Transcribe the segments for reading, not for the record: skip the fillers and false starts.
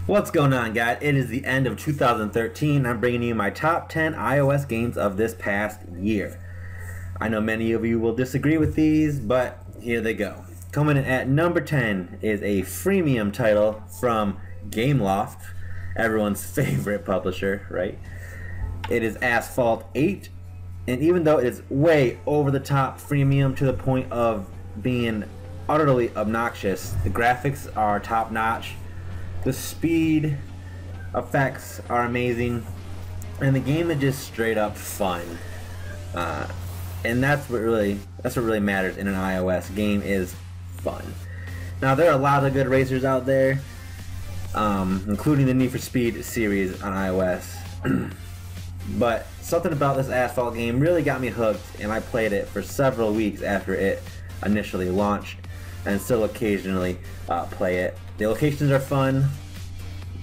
What's going on, guys? It is the end of 2013. I'm bringing you my top 10 iOS games of this past year. I know many of you will disagree with these, but here they go. Coming in at number 10 is a freemium title from Gameloft, everyone's favorite publisher, right? It is Asphalt 8, and even though it is way over the top freemium to the point of being utterly obnoxious, the graphics are top notch. The speed effects are amazing, and the game is just straight up fun. And that's what really matters in an iOS game, is fun. Now there are a lot of good racers out there, including the Need for Speed series on iOS. But something about this Asphalt game really got me hooked, and I played it for several weeks after it initially launched, and still occasionally play it. The locations are fun,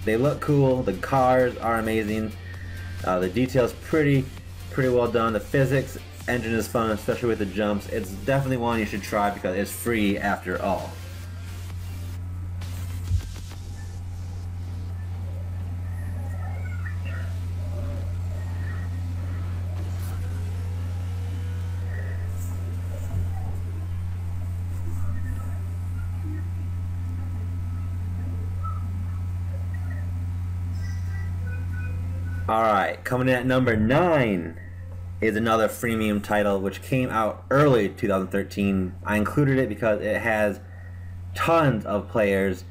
they look cool, the cars are amazing, the details pretty well done, the physics engine is fun, especially with the jumps. It's definitely one you should try because it's free after all. Alright, coming in at number 9 is another freemium title which came out early 2013. I included it because it has tons of players,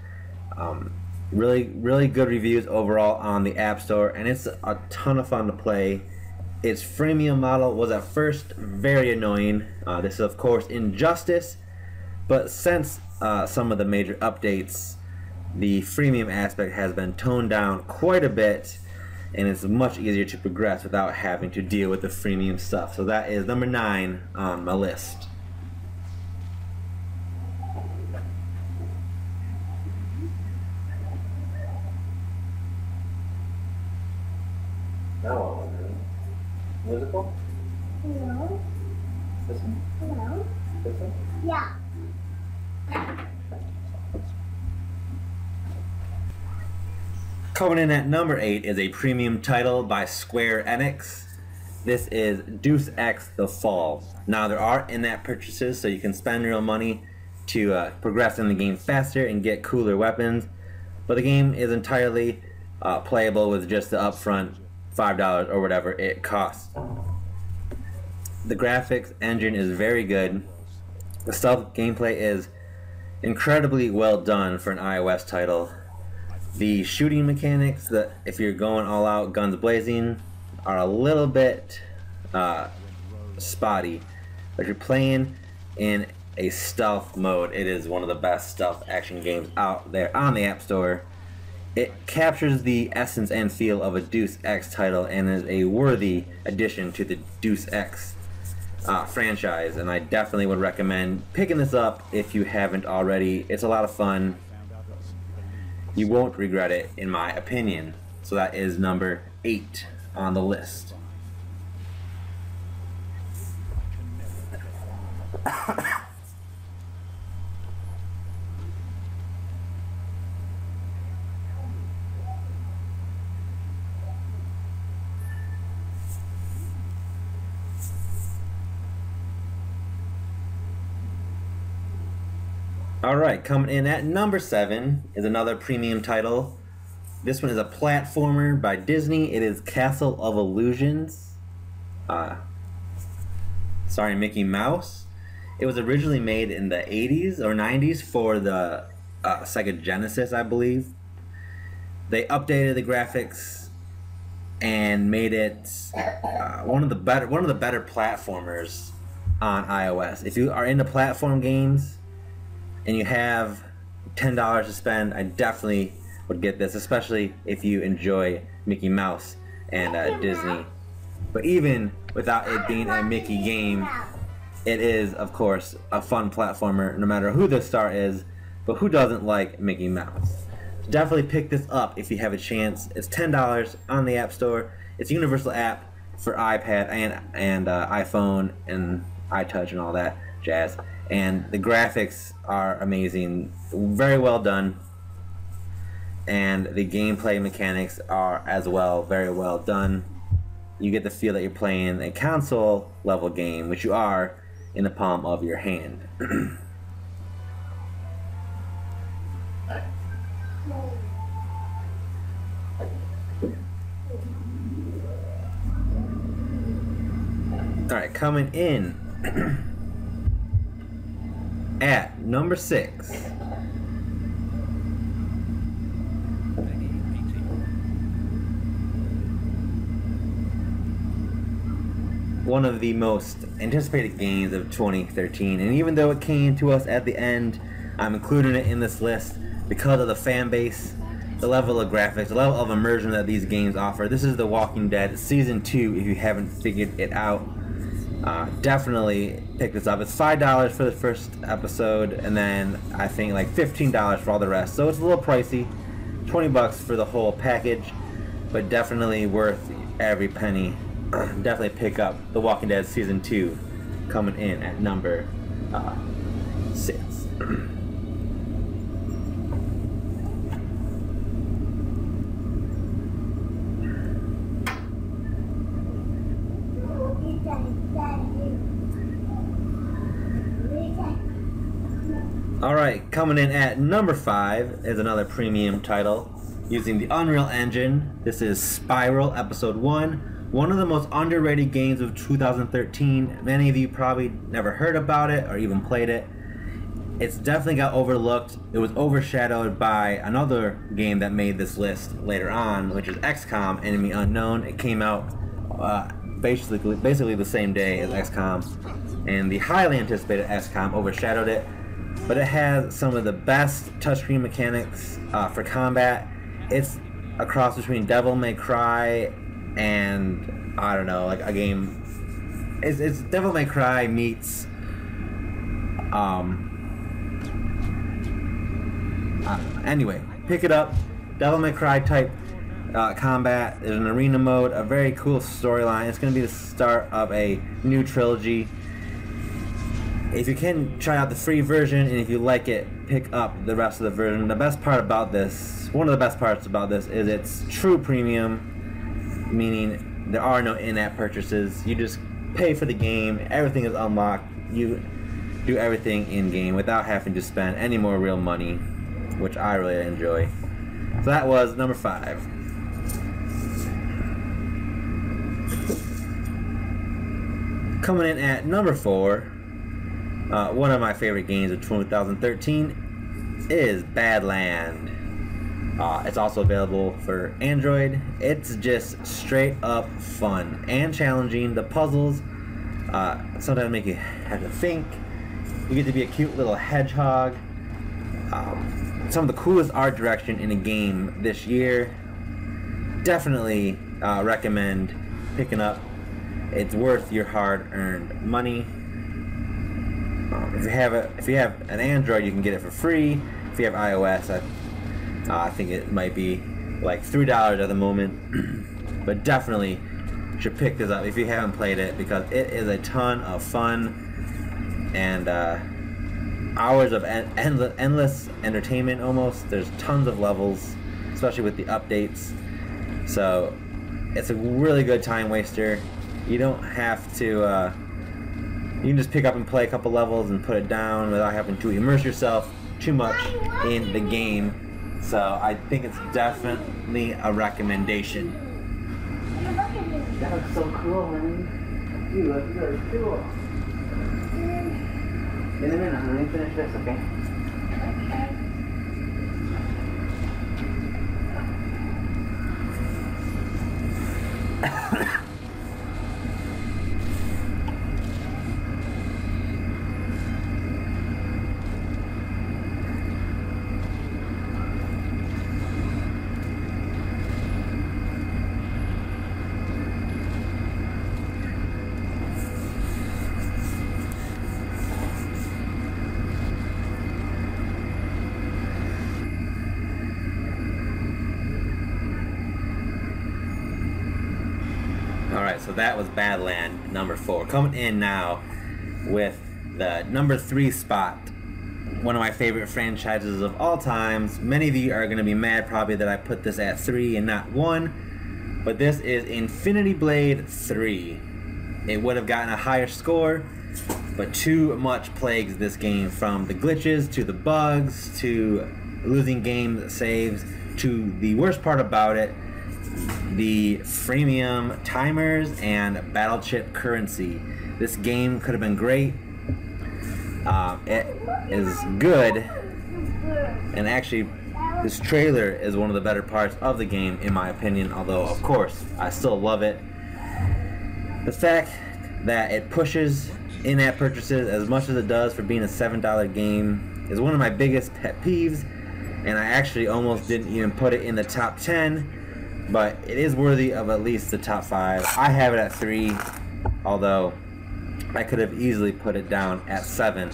really good reviews overall on the App Store, and it's a ton of fun to play. Its freemium model was at first very annoying. This is of course Injustice, but since some of the major updates, the freemium aspect has been toned down quite a bit, and it's much easier to progress without having to deal with the freemium stuff. So that is number 9 on my list. Now musical? No. This one? No. This one? Yeah. Coming in at number 8 is a premium title by Square Enix. This is Deus Ex The Fall. Now there are in-app purchases, so you can spend real money to progress in the game faster and get cooler weapons, but the game is entirely playable with just the upfront $5 or whatever it costs. The graphics engine is very good. The stealth gameplay is incredibly well done for an iOS title. The shooting mechanics, that if you're going all out guns blazing, are a little bit spotty. But if you're playing in a stealth mode, it is one of the best stealth action games out there on the App Store. It captures the essence and feel of a Deus Ex title and is a worthy addition to the Deus Ex franchise, and I definitely would recommend picking this up if you haven't already. It's a lot of fun. You won't regret it, in my opinion. So that is number 8 on the list. Alright, coming in at number 7 is another premium title. This one is a platformer by Disney. It is Castle of Illusions. Starring Mickey Mouse. It was originally made in the 80s or 90s for the Sega Genesis, I believe. They updated the graphics and made it one of the better platformers on iOS. If you are into platform games and you have $10 to spend, I definitely would get this, especially if you enjoy Mickey Mouse and Disney. But even without it being a Mickey game, it is, of course, a fun platformer, no matter who the star is. But who doesn't like Mickey Mouse? So definitely pick this up if you have a chance. It's $10 on the App Store. It's a universal app for iPad and iPhone and iTouch and all that jazz. And the graphics are amazing, very well done. and the gameplay mechanics are as well very well done. You get the feel that you're playing a console level game, which you are, in the palm of your hand. Alright, coming in at number 6. One of the most anticipated games of 2013, and even though it came to us at the end, I'm including it in this list because of the fan base, the level of graphics, the level of immersion that these games offer. This is The Walking Dead Season 2, if you haven't figured it out. Definitely pick this up. It's $5 for the first episode, and then I think like $15 for all the rest. So it's a little pricey, $20 for the whole package, but definitely worth every penny. Definitely pick up The Walking Dead Season 2, coming in at number 6. Alright, coming in at number 5 is another premium title using the Unreal Engine. This is Spiral Episode 1. One of the most underrated games of 2013. Many of you probably never heard about it or even played it. It's definitely got overlooked. It was overshadowed by another game that made this list later on, which is XCOM Enemy Unknown. It came out basically the same day as XCOM, and the highly anticipated XCOM overshadowed it. But it has some of the best touchscreen mechanics for combat. It's a cross between Devil May Cry and, I don't know, like a game. It's Devil May Cry meets anyway, pick it up. Devil May Cry type combat. There's an arena mode, a very cool storyline. It's going to be the start of a new trilogy. If you can, try out the free version, and if you like it, pick up the rest of the version. The best part about this, one of the best parts about this, is it's true premium, meaning there are no in-app purchases. You just pay for the game, everything is unlocked, you do everything in-game without having to spend any more real money, which I really enjoy. So that was number 5. Coming in at number 4, one of my favorite games of 2013 is Badland. It's also available for Android. It's just straight up fun and challenging. The puzzles sometimes make you have to think. You get to be a cute little hedgehog. Some of the coolest art direction in a game this year. Definitely recommend picking up. It's worth your hard-earned money. If you have an Android, you can get it for free. If you have iOS, I think it might be like $3 at the moment. But definitely should pick this up if you haven't played it, because it is a ton of fun and hours of endless entertainment almost. There's tons of levels, especially with the updates. So it's a really good time waster. You don't have to you can just pick up and play a couple levels and put it down without having to immerse yourself too much in the game. So I think it's definitely a recommendation. That looks so cool, man. You look really cool. In a minute, let me finish this, okay? Alright, so that was Badland, number 4. Coming in now with the number 3 spot one of my favorite franchises of all times. Many of you are going to be mad probably that I put this at 3 and not 1, but this is Infinity Blade 3. It would have gotten a higher score, but too much plagues this game, from the glitches to the bugs to losing game saves to the worst part about it, the freemium timers and battle chip currency. This game could have been great. It is good, and actually this trailer is one of the better parts of the game in my opinion, although of course I still love it. The fact that it pushes in-app purchases as much as it does for being a $7 game is one of my biggest pet peeves, and I actually almost didn't even put it in the top 10, but it is worthy of at least the top 5. I have it at 3, although I could have easily put it down at 7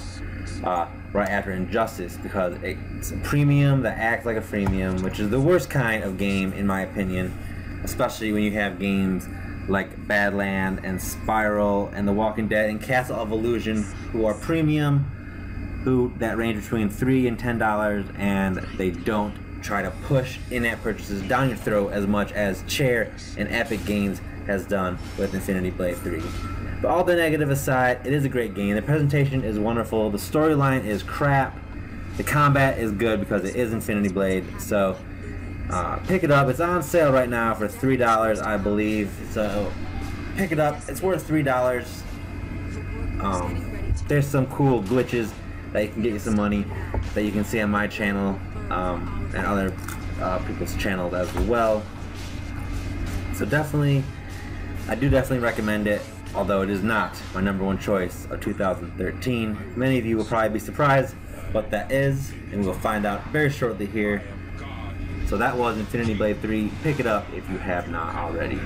right after Injustice, because it's a premium that acts like a freemium, which is the worst kind of game in my opinion, especially when you have games like Badland and Spiral and The Walking Dead and Castle of Illusion, who are premium, that range between $3 and $10, and they don't try to push in-app purchases down your throat as much as Chair and Epic Games has done with Infinity Blade 3. But all the negative aside, it is a great game. The presentation is wonderful. The storyline is crap. The combat is good because it is Infinity Blade. So pick it up. It's on sale right now for $3, I believe. So pick it up. It's worth $3. There's some cool glitches that you can get you some money that you can see on my channel and other people's channels as well. So definitely, I do definitely recommend it, although it is not my #1 choice of 2013. Many of you will probably be surprised what that is, and we'll find out very shortly here. So that was Infinity Blade 3. Pick it up if you have not already.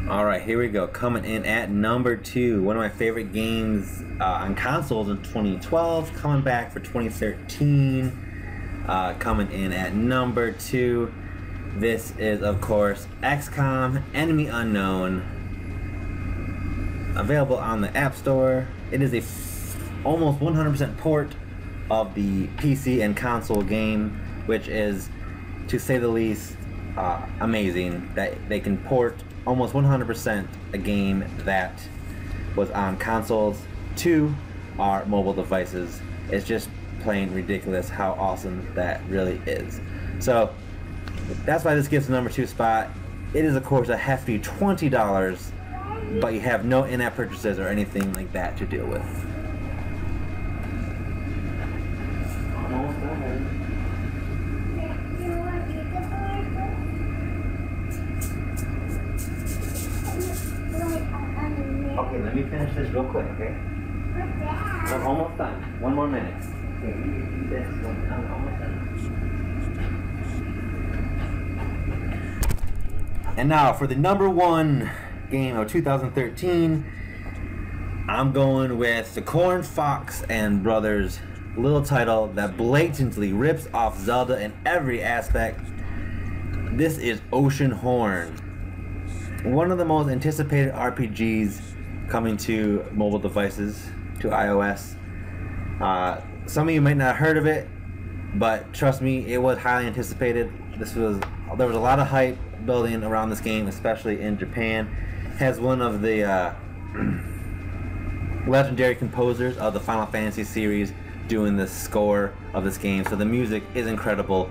Alright, here we go. Coming in at #2. One of my favorite games on consoles in 2012. Coming back for 2013. Coming in at #2. This is, of course, XCOM Enemy Unknown. Available on the App Store. It is a almost 100% port of the PC and console game, which is, to say the least, amazing that they can port almost 100% a game that was on consoles to our mobile devices. It's just plain ridiculous how awesome that really is. So that's why this gets the #2 spot. It is of course a hefty $20, but you have no in-app purchases or anything like that to deal with. Okay, let me finish this real quick, okay? I'm almost done. One more minute. Okay, this one. I'm almost done. And now for the #1 game of 2013, I'm going with the Corn Fox and Brothers little title that blatantly rips off Zelda in every aspect. This is Oceanhorn. One of the most anticipated RPGs coming to mobile devices, to iOS. Some of you might not have heard of it, but trust me, it was highly anticipated. There was a lot of hype building around this game, especially in Japan. Has one of the legendary composers of the Final Fantasy series doing the score of this game, so the music is incredible.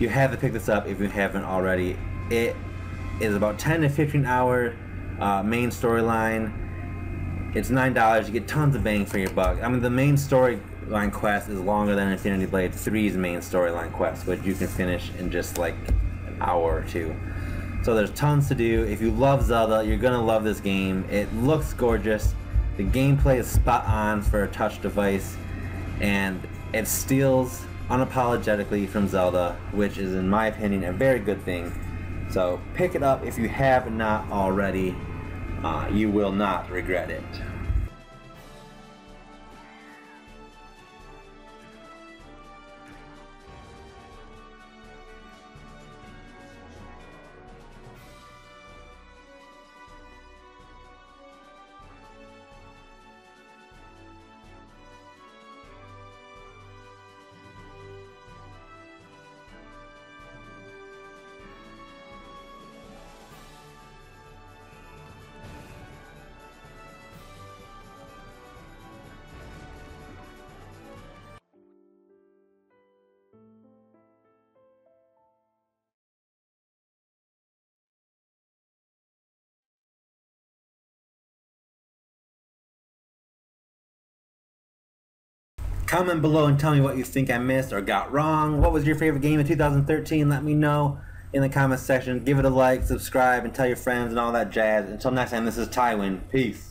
You have to pick this up if you haven't already. It is about 10 to 15 hour main storyline. It's $9. You get tons of bang for your buck. I mean, the main storyline quest is longer than Infinity Blade 3's main storyline quest, which you can finish in just like an hour or two. So there's tons to do. If you love Zelda, you're gonna love this game. It looks gorgeous. The gameplay is spot on for a touch device, and it steals unapologetically from Zelda, which is, in my opinion, a very good thing. So pick it up if you have not already. You will not regret it. Comment below and tell me what you think I missed or got wrong. What was your favorite game of 2013? Let me know in the comment section. Give it a like, subscribe, and tell your friends and all that jazz. Until next time, this is Tywin. Peace.